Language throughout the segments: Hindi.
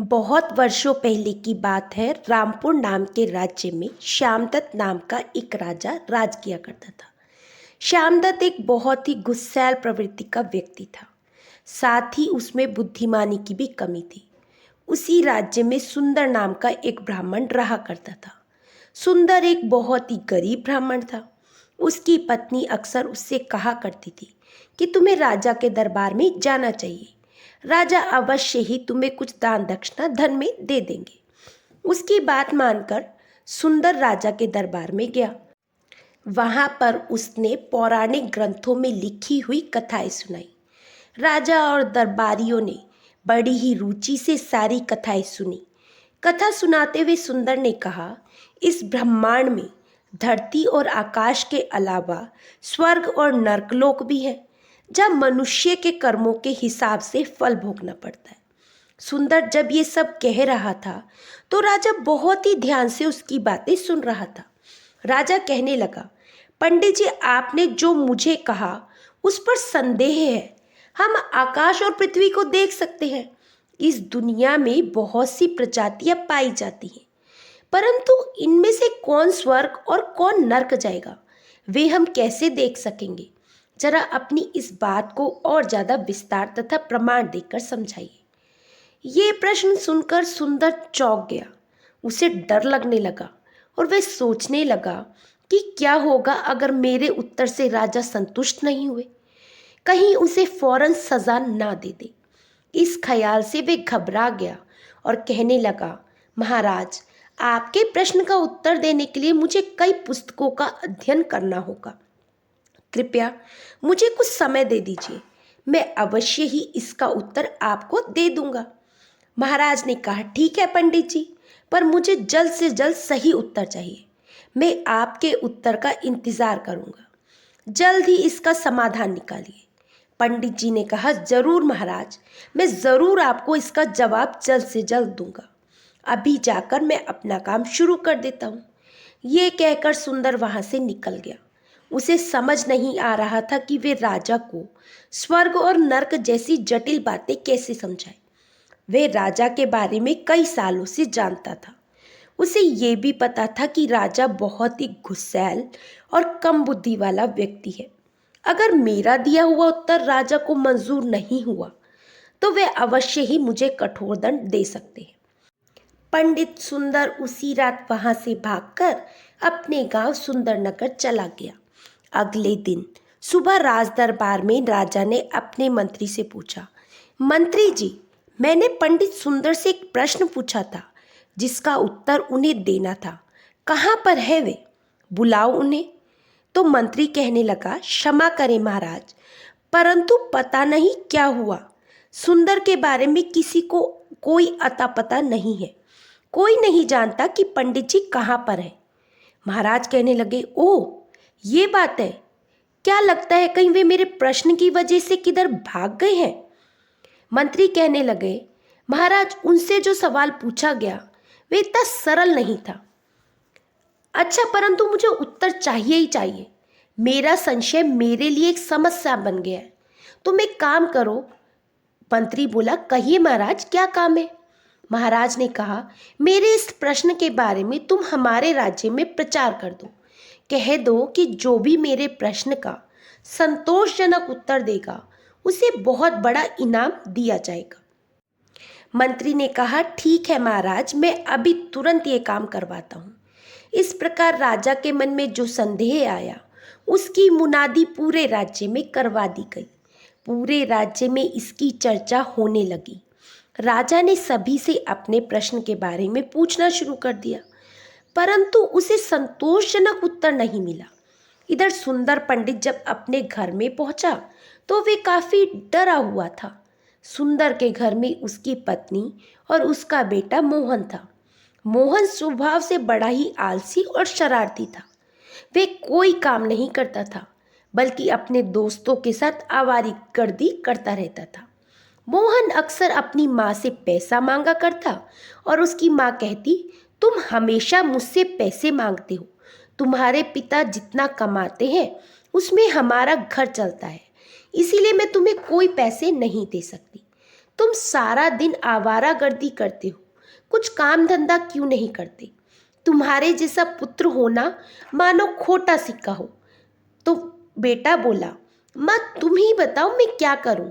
बहुत वर्षों पहले की बात है। रामपुर नाम के राज्य में श्यामदत्त नाम का एक राजा राज किया करता था। श्यामदत्त एक बहुत ही गुस्सैल प्रवृत्ति का व्यक्ति था। साथ ही उसमें बुद्धिमानी की भी कमी थी। उसी राज्य में सुंदर नाम का एक ब्राह्मण रहा करता था। सुंदर एक बहुत ही गरीब ब्राह्मण था। उसकी पत्नी अक्सर उससे कहा करती थी कि तुम्हें राजा के दरबार में जाना चाहिए। राजा अवश्य ही तुम्हें कुछ दान दक्षिणा धन में दे देंगे। उसकी बात मानकर सुंदर राजा के दरबार में गया। वहां पर उसने पौराणिक ग्रंथों में लिखी हुई कथाएं सुनाई। राजा और दरबारियों ने बड़ी ही रुचि से सारी कथाएं सुनी। कथा सुनाते हुए सुंदर ने कहा, इस ब्रह्मांड में धरती और आकाश के अलावा स्वर्ग और नरकलोक भी है, जहाँ मनुष्य के कर्मों के हिसाब से फल भोगना पड़ता है। सुंदर जब ये सब कह रहा था तो राजा बहुत ही ध्यान से उसकी बातें सुन रहा था। राजा कहने लगा, पंडित जी, आपने जो मुझे कहा उस पर संदेह है। हम आकाश और पृथ्वी को देख सकते हैं। इस दुनिया में बहुत सी प्रजातियां पाई जाती हैं, परंतु इनमें से कौन स्वर्ग और कौन नर्क जाएगा, वे हम कैसे देख सकेंगे? जरा अपनी इस बात को और ज़्यादा विस्तार तथा प्रमाण देकर समझाइए। ये प्रश्न सुनकर सुंदर चौंक गया। उसे डर लगने लगा और वह सोचने लगा कि क्या होगा अगर मेरे उत्तर से राजा संतुष्ट नहीं हुए, कहीं उसे फौरन सजा ना दे दे। इस ख्याल से वे घबरा गया और कहने लगा, महाराज, आपके प्रश्न का उत्तर देने के लिए मुझे कई पुस्तकों का अध्ययन करना होगा। कृपया मुझे कुछ समय दे दीजिए, मैं अवश्य ही इसका उत्तर आपको दे दूंगा। महाराज ने कहा, ठीक है पंडित जी, पर मुझे जल्द से जल्द सही उत्तर चाहिए। मैं आपके उत्तर का इंतजार करूंगा। जल्द ही इसका समाधान निकालिए। पंडित जी ने कहा, जरूर महाराज, मैं जरूर आपको इसका जवाब जल्द से जल्द दूंगा। अभी जाकर मैं अपना काम शुरू कर देता हूँ। ये कहकर सुंदर वहां से निकल गया। उसे समझ नहीं आ रहा था कि वे राजा को स्वर्ग और नर्क जैसी जटिल बातें कैसे समझाए। वे राजा के बारे में कई सालों से जानता था। उसे ये भी पता था कि राजा बहुत ही गुस्सैल और कम बुद्धि वाला व्यक्ति है। अगर मेरा दिया हुआ उत्तर राजा को मंजूर नहीं हुआ तो वे अवश्य ही मुझे कठोर दंड दे सकते हैं। पंडित सुंदर उसी रात वहां से भागकर अपने गांव सुंदरनगर चला गया। अगले दिन सुबह राज दरबार में राजा ने अपने मंत्री से पूछा, मंत्री जी, मैंने पंडित सुंदर से एक प्रश्न पूछा था जिसका उत्तर उन्हें देना था। कहाँ पर है वे? बुलाओ उन्हें। तो मंत्री कहने लगा, क्षमा करें महाराज, परंतु पता नहीं क्या हुआ। सुंदर के बारे में किसी को कोई अता पता नहीं है। कोई नहीं जानता कि पंडित जी कहाँ पर है। महाराज कहने लगे, ओह, ये बात है। क्या लगता है कहीं वे मेरे प्रश्न की वजह से किधर भाग गए हैं? मंत्री कहने लगे, महाराज, उनसे जो सवाल पूछा गया वे इतना सरल नहीं था। अच्छा, परंतु मुझे उत्तर चाहिए ही चाहिए। मेरा संशय मेरे लिए एक समस्या बन गया है। तुम एक काम करो। मंत्री बोला, कहिए महाराज, क्या काम है? महाराज ने कहा, मेरे इस प्रश्न के बारे में तुम हमारे राज्य में प्रचार कर दो। कह दो कि जो भी मेरे प्रश्न का संतोषजनक उत्तर देगा उसे बहुत बड़ा इनाम दिया जाएगा। मंत्री ने कहा, ठीक है महाराज, मैं अभी तुरंत ये काम करवाता हूँ। इस प्रकार राजा के मन में जो संदेह आया उसकी मुनादी पूरे राज्य में करवा दी गई। पूरे राज्य में इसकी चर्चा होने लगी। राजा ने सभी से अपने प्रश्न के बारे में पूछना शुरू कर दिया, परंतु उसे संतोषजनक उत्तर नहीं मिला। इधर सुंदर पंडित जब अपने घर में पहुंचा तो वे काफी डरा हुआ था। सुंदर के घर में उसकी पत्नी और उसका बेटा मोहन था। मोहन स्वभाव से बड़ा ही आलसी और शरारती था। वे कोई काम नहीं करता था, बल्कि अपने दोस्तों के साथ आवारागर्दी करता रहता था। मोहन अक्सर अपनी माँ से पैसा मांगा करता और उसकी माँ कहती, तुम हमेशा मुझसे पैसे मांगते हो। तुम्हारे पिता जितना कमाते हैं उसमें हमारा घर चलता है, इसीलिए मैं तुम्हें कोई पैसे नहीं दे सकती। तुम सारा दिन आवारागर्दी करते हो, कुछ काम धंधा क्यों नहीं करते? तुम्हारे जैसा पुत्र होना मानो खोटा सिक्का हो। तो बेटा बोला, माँ तुम ही बताओ मैं क्या करूं?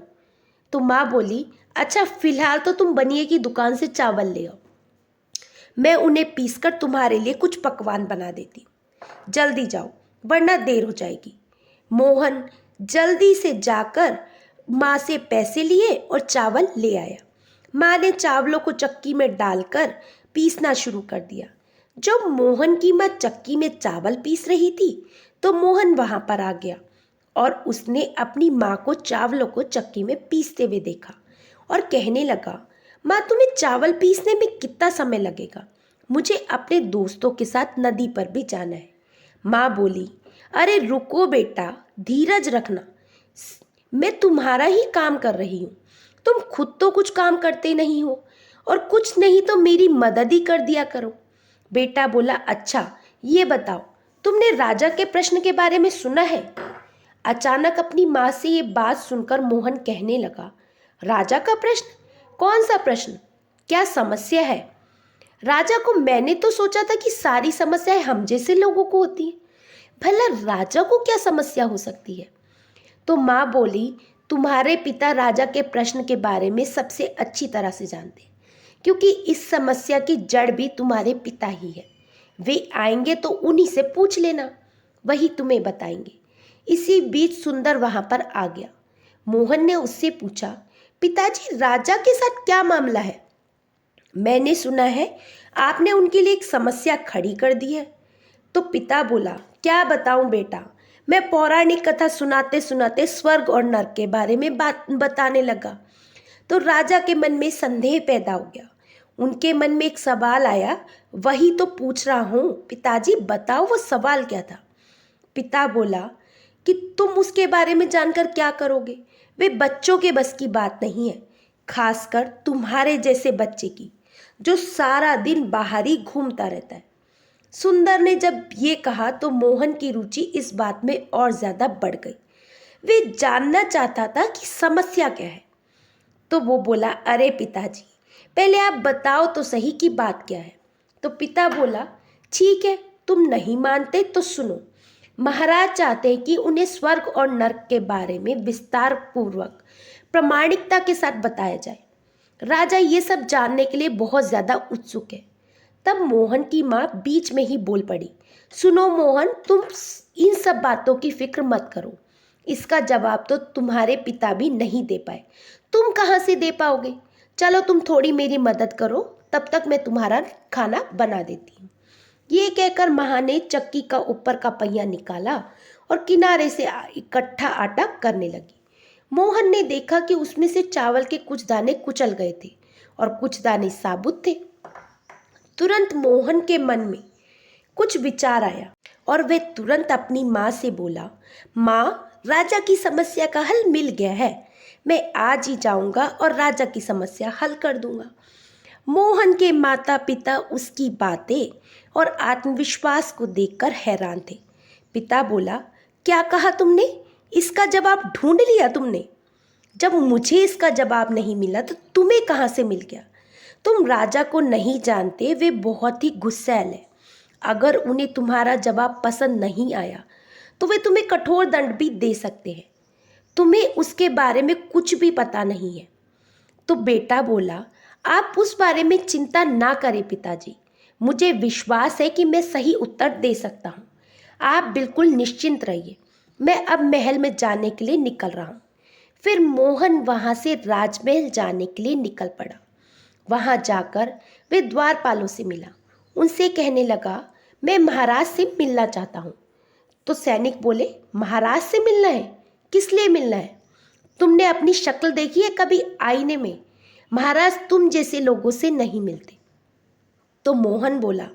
तो माँ बोली, अच्छा फिलहाल तो तुम बनिए की दुकान से चावल ले आओ, मैं उन्हें पीसकर तुम्हारे लिए कुछ पकवान बना देती हूँ। जल्दी जाओ वरना देर हो जाएगी। मोहन जल्दी से जाकर माँ से पैसे लिए और चावल ले आया। माँ ने चावलों को चक्की में डालकर पीसना शुरू कर दिया। जब मोहन की माँ चक्की में चावल पीस रही थी तो मोहन वहाँ पर आ गया और उसने अपनी माँ को चावलों को चक्की में पीसते हुए देखा और कहने लगा, माँ तुम्हें चावल पीसने में कितना समय लगेगा? मुझे अपने दोस्तों के साथ नदी पर भी जाना है। माँ बोली, अरे रुको बेटा, धीरज रखना, मैं तुम्हारा ही काम कर रही हूँ। तुम खुद तो कुछ काम करते नहीं हो और कुछ नहीं तो मेरी मदद ही कर दिया करो। बेटा बोला, अच्छा ये बताओ, तुमने राजा के प्रश्न के बारे में सुना है? अचानक अपनी माँ से ये बात सुनकर मोहन कहने लगा, राजा का प्रश्न? कौन सा प्रश्न? क्या समस्या है? राजा को मैंने तो सोचा था कि सारी समस्याएं हम जैसे लोगों को होती हैं, भला राजा को क्या समस्या हो सकती है? तो माँ बोली, तुम्हारे पिता राजा के प्रश्न के बारे में सबसे अच्छी तरह से जानते हैं, क्योंकि इस समस्या की जड़ भी तुम्हारे पिता ही है। वे आएंगे तो उन्हीं से पूछ लेना, वही तुम्हें बताएंगे। इसी बीच सुंदर वहां पर आ गया। मोहन ने उससे पूछा, पिताजी राजा के साथ क्या मामला है? मैंने सुना है आपने उनके लिए एक समस्या खड़ी कर दी है। तो पिता बोला, क्या बताऊं बेटा, मैं पौराणिक कथा सुनाते सुनाते स्वर्ग और नर्क के बारे में बात बताने लगा तो राजा के मन में संदेह पैदा हो गया। उनके मन में एक सवाल आया, वही तो पूछ रहा हूँ पिताजी, बताओ वो सवाल क्या था? पिता बोला कि तुम उसके बारे में जानकर क्या करोगे? वे बच्चों के बस की बात नहीं है, खासकर तुम्हारे जैसे बच्चे की, जो सारा दिन बाहर ही घूमता रहता है। सुंदर ने जब ये कहा तो मोहन की रुचि इस बात में और ज्यादा बढ़ गई। वे जानना चाहता था कि समस्या क्या है। तो वो बोला, अरे पिताजी, पहले आप बताओ तो सही कि बात क्या है। तो पिता बोला, ठीक है, तुम नहीं मानते तो सुनो। महाराज चाहते हैं कि उन्हें स्वर्ग और नर्क के बारे में विस्तार पूर्वक प्रामाणिकता के साथ बताया जाए। राजा ये सब जानने के लिए बहुत ज्यादा उत्सुक है। तब मोहन की माँ बीच में ही बोल पड़ी, सुनो मोहन, तुम इन सब बातों की फिक्र मत करो। इसका जवाब तो तुम्हारे पिता भी नहीं दे पाए, तुम कहाँ से दे पाओगे? चलो तुम थोड़ी मेरी मदद करो, तब तक मैं तुम्हारा खाना बना देती हूँ। ये कहकर माँ ने चक्की का ऊपर का पहिया निकाला और किनारे से इकट्ठा आटा करने लगी। मोहन ने देखा कि उसमें से चावल के कुछ दाने कुचल गए थे और कुछ दाने साबुत थे। तुरंत मोहन के मन में कुछ विचार आया और वे तुरंत अपनी माँ से बोला, माँ, राजा की समस्या का हल मिल गया है, मैं आज ही जाऊंगा और राजा की समस्या हल कर दूंगा। मोहन के माता पिता उसकी बातें और आत्मविश्वास को देखकर हैरान थे। पिता बोला, क्या कहा तुमने? इसका जवाब ढूंढ लिया तुमने? जब मुझे इसका जवाब नहीं मिला तो तुम्हें कहाँ से मिल गया? तुम राजा को नहीं जानते, वे बहुत ही गुस्सैल है। अगर उन्हें तुम्हारा जवाब पसंद नहीं आया तो वे तुम्हें कठोर दंड भी दे सकते हैं। तुम्हें उसके बारे में कुछ भी पता नहीं है। तो बेटा बोला, आप उस बारे में चिंता ना करें पिताजी, मुझे विश्वास है कि मैं सही उत्तर दे सकता हूँ। आप बिल्कुल निश्चिंत रहिए, मैं अब महल में जाने के लिए निकल रहा हूँ। फिर मोहन वहाँ से राजमहल जाने के लिए निकल पड़ा। वहाँ जाकर वे द्वारपालों से मिला। उनसे कहने लगा, मैं महाराज से मिलना चाहता हूँ। तो सैनिक बोले, महाराज से मिलना है? किस लिए मिलना है? तुमने अपनी शक्ल देखी है कभी आईने में? महाराज तुम जैसे लोगों से नहीं मिलते। तो मोहन बोला,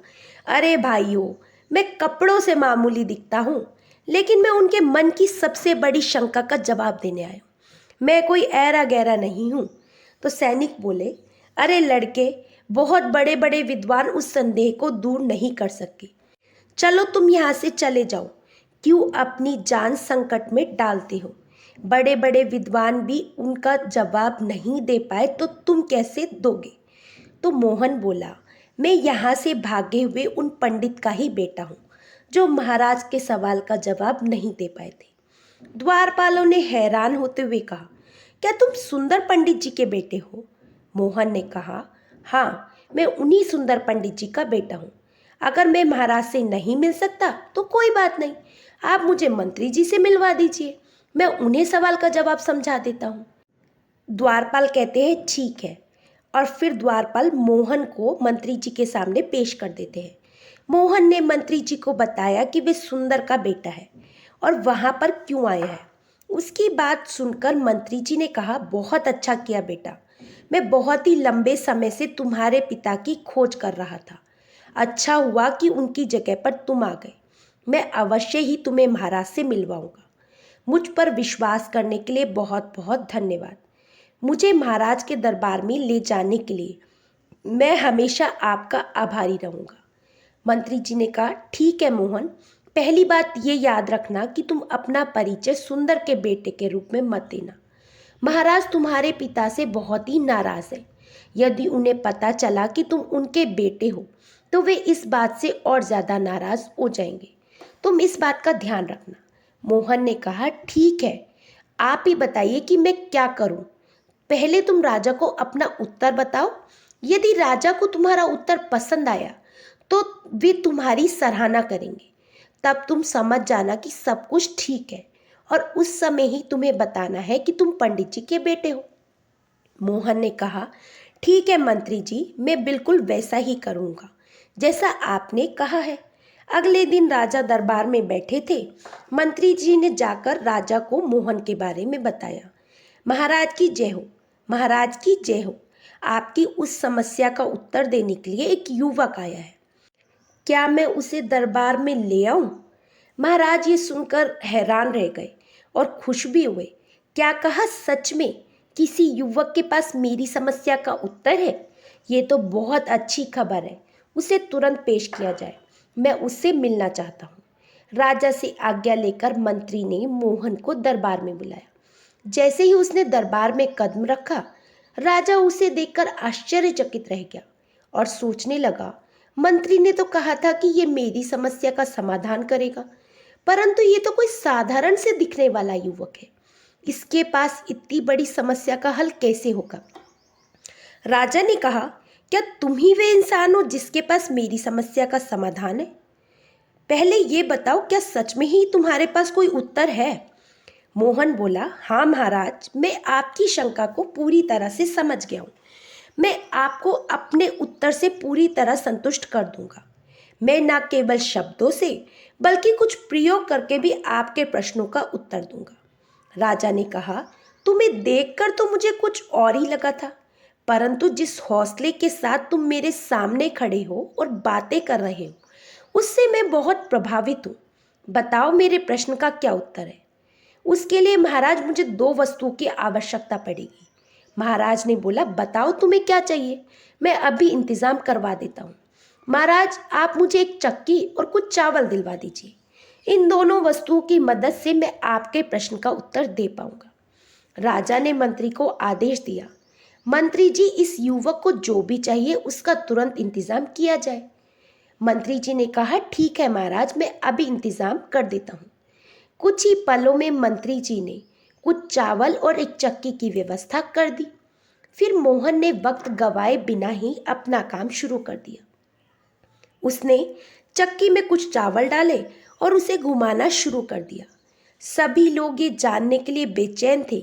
अरे भाइयों, मैं कपड़ों से मामूली दिखता हूँ, लेकिन मैं उनके मन की सबसे बड़ी शंका का जवाब देने आया हूँ। मैं कोई ऐरा गैरा नहीं हूँ। तो सैनिक बोले, अरे लड़के, बहुत बड़े बड़े विद्वान उस संदेह को दूर नहीं कर सके। चलो तुम यहाँ से चले जाओ, क्यों अपनी जान संकट में डालते हो? बड़े बड़े विद्वान भी उनका जवाब नहीं दे पाए तो तुम कैसे दोगे? तो मोहन बोला, मैं यहाँ से भागे हुए उन पंडित का ही बेटा हूँ जो महाराज के सवाल का जवाब नहीं दे पाए थे। द्वारपालों ने हैरान होते हुए कहा, क्या तुम सुंदर पंडित जी के बेटे हो? मोहन ने कहा, हाँ, मैं उन्हीं सुंदर पंडित जी का बेटा हूँ। अगर मैं महाराज से नहीं मिल सकता तो कोई बात नहीं, आप मुझे मंत्री जी से मिलवा दीजिए, मैं उन्हें सवाल का जवाब समझा देता हूँ। द्वारपाल कहते हैं ठीक है, और फिर द्वारपाल मोहन को मंत्री जी के सामने पेश कर देते हैं। मोहन ने मंत्री जी को बताया कि वे सुंदर का बेटा है और वहाँ पर क्यों आया है। उसकी बात सुनकर मंत्री जी ने कहा, बहुत अच्छा किया बेटा, मैं बहुत ही लंबे समय से तुम्हारे पिता की खोज कर रहा था। अच्छा हुआ कि उनकी जगह पर तुम आ गए। मैं अवश्य ही तुम्हें महाराज से मिलवाऊंगा। मुझ पर विश्वास करने के लिए बहुत बहुत धन्यवाद। मुझे महाराज के दरबार में ले जाने के लिए मैं हमेशा आपका आभारी रहूंगा। मंत्री जी ने कहा, ठीक है मोहन, पहली बात ये याद रखना कि तुम अपना परिचय सुंदर के बेटे के रूप में मत देना। महाराज तुम्हारे पिता से बहुत ही नाराज है। यदि उन्हें पता चला कि तुम उनके बेटे हो तो वे इस बात से और ज़्यादा नाराज हो जाएंगे। तुम इस बात का ध्यान रखना। मोहन ने कहा, ठीक है, आप ही बताइए कि मैं क्या करूं। पहले तुम राजा को अपना उत्तर बताओ। यदि राजा को तुम्हारा उत्तर पसंद आया तो वे तुम्हारी सराहना करेंगे। तब तुम समझ जाना कि सब कुछ ठीक है और उस समय ही तुम्हें बताना है कि तुम पंडित जी के बेटे हो। मोहन ने कहा, ठीक है मंत्री जी, मैं बिल्कुल वैसा ही करूँगा जैसा आपने कहा है। अगले दिन राजा दरबार में बैठे थे। मंत्री जी ने जाकर राजा को मोहन के बारे में बताया। महाराज की जय हो, महाराज की जय हो। आपकी उस समस्या का उत्तर देने के लिए एक युवक आया है, क्या मैं उसे दरबार में ले आऊं? महाराज ये सुनकर हैरान रह गए और खुश भी हुए। क्या कहा, सच में किसी युवक के पास मेरी समस्या का उत्तर है? ये तो बहुत अच्छी खबर है, उसे तुरंत पेश किया जाए, मैं उससे मिलना चाहता हूँ। राजा से आज्ञा लेकर मंत्री ने मोहन को दरबार में बुलाया। जैसे ही उसने दरबार में कदम रखा, राजा उसे देखकर आश्चर्यचकित रह गया और सोचने लगा, मंत्री ने तो कहा था कि ये मेरी समस्या का समाधान करेगा, परंतु ये तो कोई साधारण से दिखने वाला युवक है। इसके पास इतनी बड़ी समस्या का हल कैसे होगा? राजा ने कहा, क्या तुम ही वे इंसान हो जिसके पास मेरी समस्या का समाधान है? पहले ये बताओ, क्या सच में ही तुम्हारे पास कोई उत्तर है? मोहन बोला, हाँ महाराज, मैं आपकी शंका को पूरी तरह से समझ गया हूँ। मैं आपको अपने उत्तर से पूरी तरह संतुष्ट कर दूंगा। मैं न केवल शब्दों से बल्कि कुछ प्रयोग करके भी आपके प्रश्नों का उत्तर दूंगा। राजा ने कहा, तुम्हें देखकर तो मुझे कुछ और ही लगा था, परंतु जिस हौसले के साथ तुम मेरे सामने खड़े हो और बातें कर रहे हो उससे मैं बहुत प्रभावित हूँ। बताओ, मेरे प्रश्न का क्या उत्तर है? उसके लिए महाराज मुझे 2 वस्तुओं की आवश्यकता पड़ेगी। महाराज ने बोला, बताओ तुम्हें क्या चाहिए, मैं अभी इंतजाम करवा देता हूँ। महाराज, आप मुझे एक चक्की और कुछ चावल दिलवा दीजिए। इन दोनों वस्तुओं की मदद से मैं आपके प्रश्न का उत्तर दे पाऊंगा। राजा ने मंत्री को आदेश दिया, मंत्री जी, इस युवक को जो भी चाहिए उसका तुरंत इंतजाम किया जाए। मंत्री जी ने कहा, ठीक है महाराज, मैं अभी इंतजाम कर देता हूँ। कुछ ही पलों में मंत्री जी ने कुछ चावल और एक चक्की की व्यवस्था कर दी। फिर मोहन ने वक्त गवाए बिना ही अपना काम शुरू कर दिया। उसने चक्की में कुछ चावल डाले और उसे घुमाना शुरू कर दिया। सभी लोग ये जानने के लिए बेचैन थे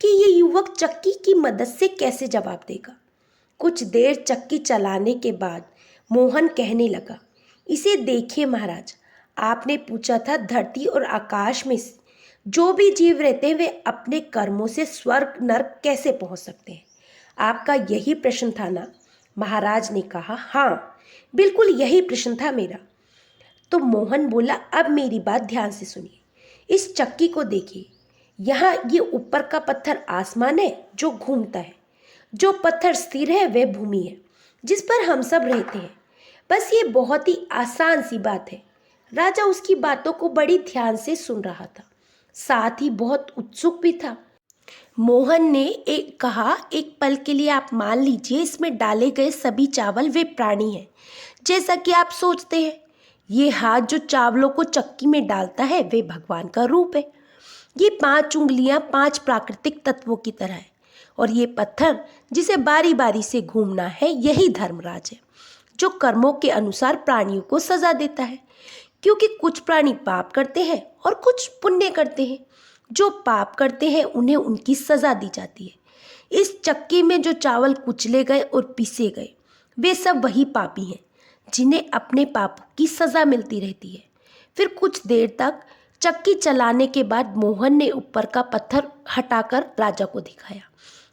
कि ये युवक चक्की की मदद से कैसे जवाब देगा। कुछ देर चक्की चलाने के बाद मोहन कहने लगा, इसे देखिए महाराज, आपने पूछा था धरती और आकाश में जो भी जीव रहते हैं वे अपने कर्मों से स्वर्ग नरक कैसे पहुंच सकते हैं? आपका यही प्रश्न था ना? महाराज ने कहा, हाँ, बिल्कुल यही प्रश्न था मेरा। तो मोहन बोला, अब मेरी बात ध्यान से सुनिए। इस चक्की को देखिए, यहाँ ये ऊपर का पत्थर आसमान है जो घूमता है, जो पत्थर स्थिर है वह भूमि है जिस पर हम सब रहते हैं। बस ये बहुत ही आसान सी बात है। राजा उसकी बातों को बड़ी ध्यान से सुन रहा था। साथ ही बहुत उत्सुक भी था। मोहन ने कहा, एक पल के लिए आप मान लीजिए इसमें डाले गए सभी चावल वे प्राणी हैं, जैसा कि आप सोचते हैं। ये हाथ जो चावलों को चक्की में डालता है वे भगवान का रूप है। ये 5 उंगलियां 5 प्राकृतिक तत्वों की तरह है, और ये पत्थर जिसे बारी बारी से घूमना है यही धर्मराज है, जो कर्मों के अनुसार प्राणियों को सजा देता है। क्योंकि कुछ प्राणी पाप करते हैं और कुछ पुण्य करते हैं। जो पाप करते हैं उन्हें उनकी सजा दी जाती है। इस चक्की में जो चावल कुचले गए और पीसे गए वे सब वही पापी हैं, जिन्हें अपने पापों की सजा मिलती रहती है। फिर कुछ देर तक चक्की चलाने के बाद मोहन ने ऊपर का पत्थर हटाकर राजा को दिखाया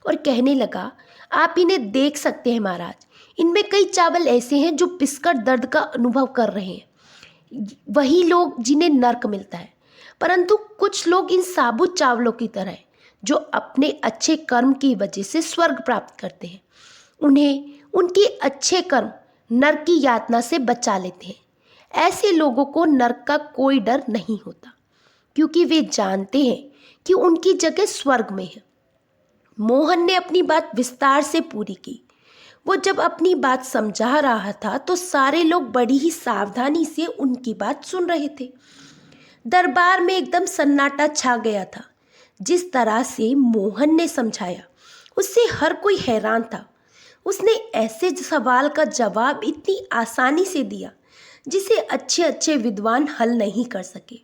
और कहने लगा, आप इन्हें देख सकते हैं महाराज, इनमें कई चावल ऐसे हैं जो पिसकर दर्द का अनुभव कर रहे हैं, वही लोग जिन्हें नर्क मिलता है। परंतु कुछ लोग इन साबुत चावलों की तरह हैं, जो अपने अच्छे कर्म की वजह से स्वर्ग प्राप्त करते हैं। उन्हें उनके अच्छे कर्म नर्क की यातना से बचा लेते हैं। ऐसे लोगों को नर्क का कोई डर नहीं होता, क्योंकि वे जानते हैं कि उनकी जगह स्वर्ग में है। मोहन ने अपनी बात विस्तार से पूरी की। वो जब अपनी बात समझा रहा था तो सारे लोग बड़ी ही सावधानी से उनकी बात सुन रहे थे। दरबार में एकदम सन्नाटा छा गया था। जिस तरह से मोहन ने समझाया उससे हर कोई हैरान था। उसने ऐसे सवाल का जवाब इतनी आसानी से दिया जिसे अच्छे अच्छे विद्वान हल नहीं कर सके।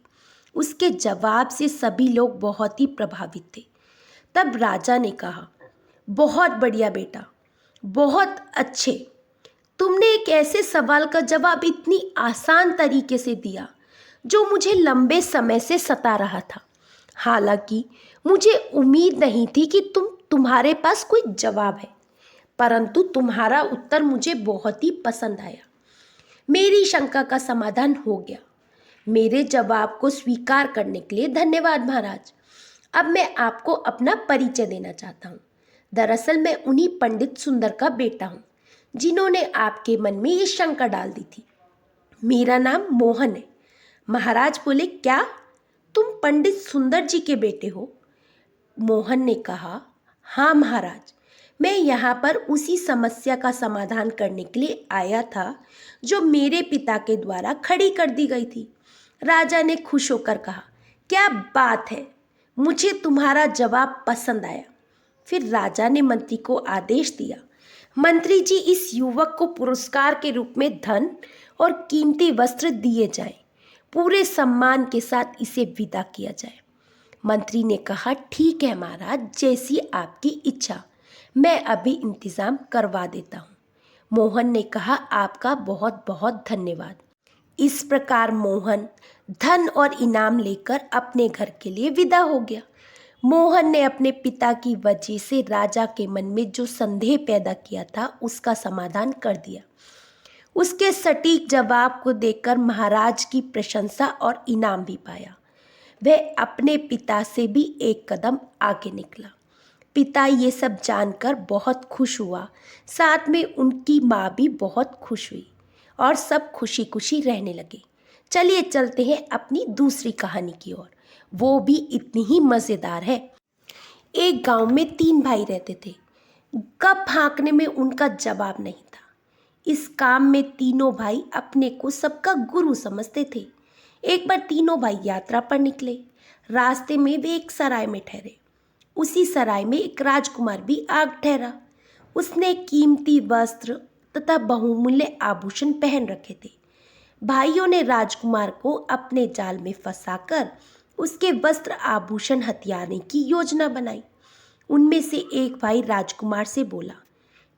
उसके जवाब से सभी लोग बहुत ही प्रभावित थे। तब राजा ने कहा, बहुत बढ़िया बेटा, बहुत अच्छे। तुमने एक ऐसे सवाल का जवाब इतनी आसान तरीके से दिया जो मुझे लंबे समय से सता रहा था। हालांकि मुझे उम्मीद नहीं थी कि तुम्हारे पास कोई जवाब है, परंतु तुम्हारा उत्तर मुझे बहुत ही पसंद आया। मेरी शंका का समाधान हो गया। मेरे जवाब को स्वीकार करने के लिए धन्यवाद महाराज। अब मैं आपको अपना परिचय देना चाहता हूँ। दरअसल मैं उन्हीं पंडित सुंदर का बेटा हूँ जिन्होंने आपके मन में ये शंका डाल दी थी। मेरा नाम मोहन है। महाराज बोले, क्या तुम पंडित सुंदर जी के बेटे हो? मोहन ने कहा, हाँ महाराज, मैं यहाँ पर उसी समस्या का समाधान करने के लिए आया था जो मेरे पिता के द्वारा खड़ी कर दी गई थी। राजा ने खुश होकर कहा, क्या बात है, मुझे तुम्हारा जवाब पसंद आया। फिर राजा ने मंत्री को आदेश दिया, मंत्री जी, इस युवक को पुरस्कार के रूप में धन और कीमती वस्त्र दिए जाएं। पूरे सम्मान के साथ इसे विदा किया जाए। मंत्री ने कहा, ठीक है महाराज, जैसी आपकी इच्छा, मैं अभी इंतजाम करवा देता हूँ। मोहन ने कहा, आपका बहुत बहुत धन्यवाद। इस प्रकार मोहन धन और इनाम लेकर अपने घर के लिए विदा हो गया। मोहन ने अपने पिता की वजह से राजा के मन में जो संदेह पैदा किया था उसका समाधान कर दिया। उसके सटीक जवाब को देखकर महाराज की प्रशंसा और इनाम भी पाया। वह अपने पिता से भी एक कदम आगे निकला। पिता ये सब जानकर बहुत खुश हुआ, साथ में उनकी माँ भी बहुत खुश हुई और सब खुशी खुशी रहने लगे। चलिए चलते हैं अपनी दूसरी कहानी की ओर, वो भी इतनी ही मज़ेदार है। एक गांव में 3 भाई रहते थे। कब हाँकने में उनका जवाब नहीं था। इस काम में तीनों भाई अपने को सबका गुरु समझते थे। एक बार तीनों भाई यात्रा पर निकले। रास्ते में वे एक सराय में ठहरे। उसी सराय में एक राजकुमार भी आ ठहरा। उसने कीमती वस्त्र तथा बहुमूल्य आभूषण पहन रखे थे। भाइयों ने राजकुमार को अपने जाल में फंसाकर उसके वस्त्र आभूषण हथियाने की योजना बनाई। उनमें से एक भाई राजकुमार से बोला,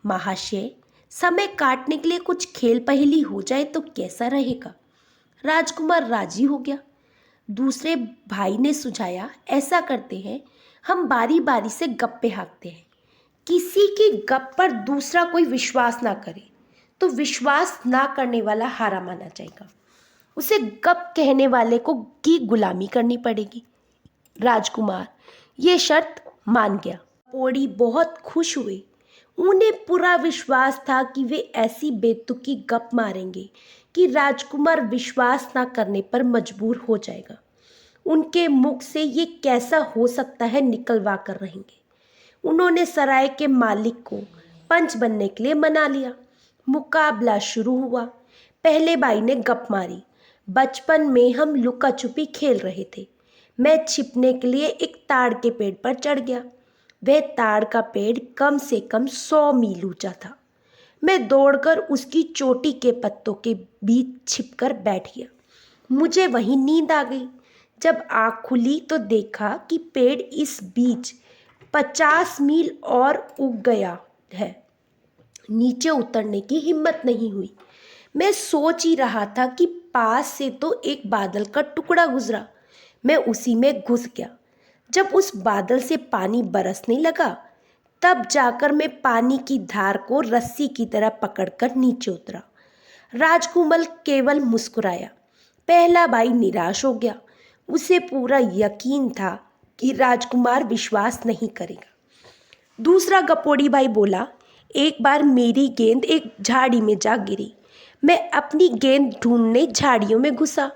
महाशय, समय काटने के लिए कुछ खेल पहेली हो जाए तो कैसा रहेगा? राजकुमार राजी हो गया। दूसरे भाई ने सुझाया, ऐसा करते हैं, हम बारी बारी से गप्पे हाँकते हैं। किसी की गप पर दूसरा कोई विश्वास ना करे तो विश्वास ना करने वाला हारा माना जाएगा। उसे गप कहने वाले को की गुलामी करनी पड़ेगी। राजकुमार ये शर्त मान गया। पौड़ी बहुत खुश हुए। उन्हें पूरा विश्वास था कि वे ऐसी बेतुकी गप मारेंगे कि राजकुमार विश्वास ना करने पर मजबूर हो जाएगा। उनके मुख से ये कैसा हो सकता है निकलवा कर रहेंगे। उन्होंने सराय के मालिक को पंच बनने के लिए मना लिया। मुकाबला शुरू हुआ। पहले भाई ने गप मारी। बचपन में हम लुका छुपी खेल रहे थे। मैं छिपने के लिए एक ताड़ के पेड़ पर चढ़ गया। वह ताड़ का पेड़ कम से कम 100 मील ऊंचा था। मैं दौड़कर उसकी चोटी के पत्तों के बीच छिपकर बैठ गया। मुझे वहीं नींद आ गई। जब आँख खुली तो देखा कि पेड़ इस बीच 50 मील और उग गया है। नीचे उतरने की हिम्मत नहीं हुई। मैं सोच ही रहा था कि पास से तो एक बादल का टुकड़ा गुजरा। मैं उसी में घुस गया। जब उस बादल से पानी बरसने लगा तब जाकर मैं पानी की धार को रस्सी की तरह पकड़कर नीचे उतरा। राजकुमल केवल मुस्कुराया। पहला भाई निराश हो गया। उसे पूरा यकीन था कि राजकुमार विश्वास नहीं करेगा। दूसरा गपोड़ी भाई बोला, एक बार मेरी गेंद एक झाड़ी में जा गिरी। मैं अपनी गेंद ढूंढने झाड़ियों में घुसा,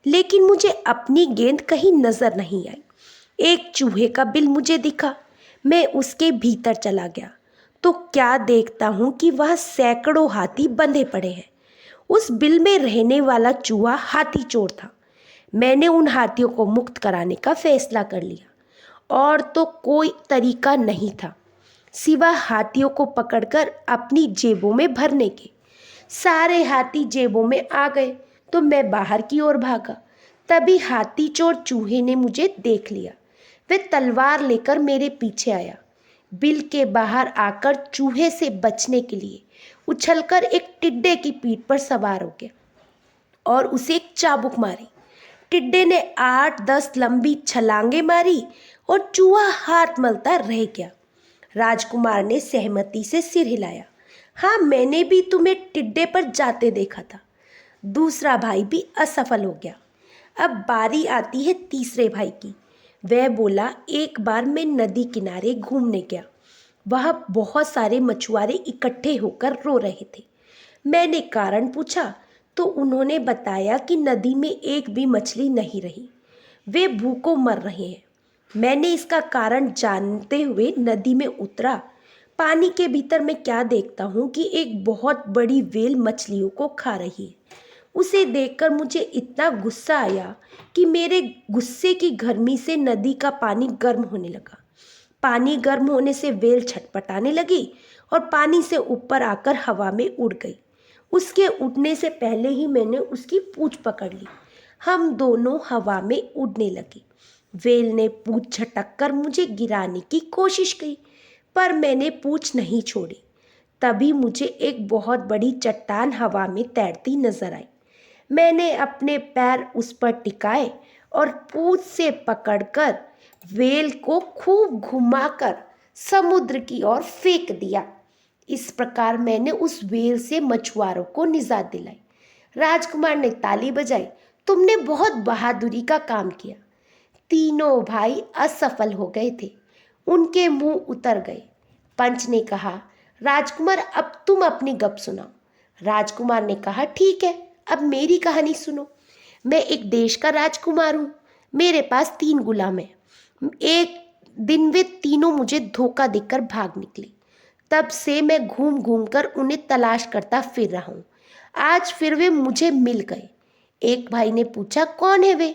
लेकिन मुझे अपनी गेंद कहीं नजर नहीं आई। एक चूहे का बिल मुझे दिखा। मैं उसके भीतर चला गया तो क्या देखता हूँ कि वह सैकड़ों हाथी बंधे पड़े हैं। उस बिल में रहने वाला चूहा हाथी चोर था। मैंने उन हाथियों को मुक्त कराने का फैसला कर लिया और तो कोई तरीका नहीं था सिवा हाथियों को पकड़कर अपनी जेबों में भरने के। सारे हाथी जेबों में आ गए तो मैं बाहर की ओर भागा। तभी हाथी चोर चूहे ने मुझे देख लिया। वह तलवार लेकर मेरे पीछे आया। बिल के बाहर आकर चूहे से बचने के लिए उछलकर एक टिड्डे की पीठ पर सवार हो गया और उसे एक चाबुक मारी। टिड्डे ने 8-10 लंबी छलांगे मारी और चूहा हाथ मलता रह गया। राजकुमार ने सहमति से सिर हिलाया। हाँ, मैंने भी तुम्हें टिड्डे पर जाते देखा था। दूसरा भाई भी असफल हो गया। अब बारी आती है तीसरे भाई की। वह बोला, एक बार मैं नदी किनारे घूमने गया। वहाँ बहुत सारे मछुआरे इकट्ठे होकर रो रहे थे। मैंने कारण पूछा तो उन्होंने बताया कि नदी में एक भी मछली नहीं रही। वे भूखों मर रहे हैं। मैंने इसका कारण जानते हुए नदी में उतरा। पानी के भीतर मैं क्या देखता हूँ कि एक बहुत बड़ी व्हेल मछलियों को खा रही है। उसे देखकर मुझे इतना गुस्सा आया कि मेरे गुस्से की गर्मी से नदी का पानी गर्म होने लगा। पानी गर्म होने से व्हेल छटपटाने लगी और पानी से ऊपर आकर हवा में उड़ गई। उसके उड़ने से पहले ही मैंने उसकी पूंछ पकड़ ली। हम दोनों हवा में उड़ने लगे। व्हेल ने पूंछ झटक कर मुझे गिराने की कोशिश की, पर मैंने पूंछ नहीं छोड़ी। तभी मुझे एक बहुत बड़ी चट्टान हवा में तैरती नजर आई। मैंने अपने पैर उस पर टिकाए और पूंछ से पकड़कर व्हेल को खूब घुमाकर समुद्र की ओर फेंक दिया। इस प्रकार मैंने उस व्हेल से मछुआरों को निजात दिलाई। राजकुमार ने ताली बजाई। तुमने बहुत बहादुरी का काम किया। तीनों भाई असफल हो गए थे। उनके मुंह उतर गए। पंच ने कहा, राजकुमार अब तुम अपनी गप सुनाओ। राजकुमार ने कहा, ठीक है, अब मेरी कहानी सुनो। मैं एक देश का राजकुमार हूँ। मेरे पास 3 गुलाम हैं। एक दिन वे तीनों मुझे धोखा देकर भाग निकले। तब से मैं घूम घूम कर उन्हें तलाश करता फिर रहा हूँ। आज फिर वे मुझे मिल गए। एक भाई ने पूछा, कौन है वे?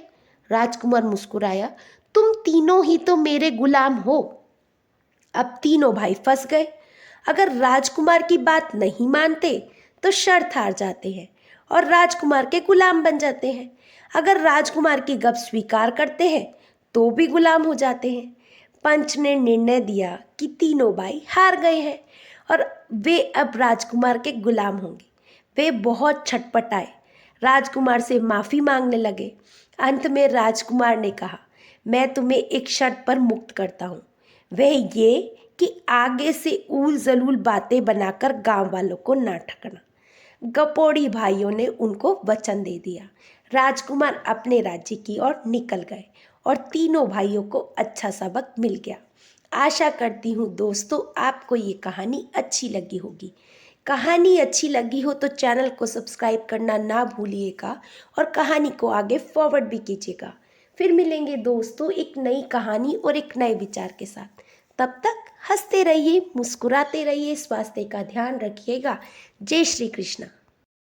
राजकुमार मुस्कुराया, तुम तीनों ही तो मेरे गुलाम हो। अब तीनों भाई फंस गए। अगर राजकुमार की बात नहीं मानते तो शर्त हार जाते हैं और राजकुमार के गुलाम बन जाते हैं। अगर राजकुमार की गप स्वीकार करते हैं तो भी गुलाम हो जाते हैं। पंच ने निर्णय दिया कि तीनों भाई हार गए हैं और वे अब राजकुमार के गुलाम होंगे। वे बहुत छटपटाए, राजकुमार से माफ़ी मांगने लगे। अंत में राजकुमार ने कहा, मैं तुम्हें एक शर्त पर मुक्त करता हूँ। वह ये कि आगे से ऊल जलूल बातें बनाकर गांव वालों को ना ठगना। गपोड़ी भाइयों ने उनको वचन दे दिया। राजकुमार अपने राज्य की ओर निकल गए और तीनों भाइयों को अच्छा सबक मिल गया। आशा करती हूँ दोस्तों आपको ये कहानी अच्छी लगी होगी। कहानी अच्छी लगी हो तो चैनल को सब्सक्राइब करना ना भूलिएगा और कहानी को आगे फॉरवर्ड भी कीजिएगा। फिर मिलेंगे दोस्तों एक नई कहानी और एक नए विचार के साथ। तब तक हंसते रहिए, मुस्कुराते रहिए, स्वास्थ्य का ध्यान रखिएगा। जय श्री कृष्ण।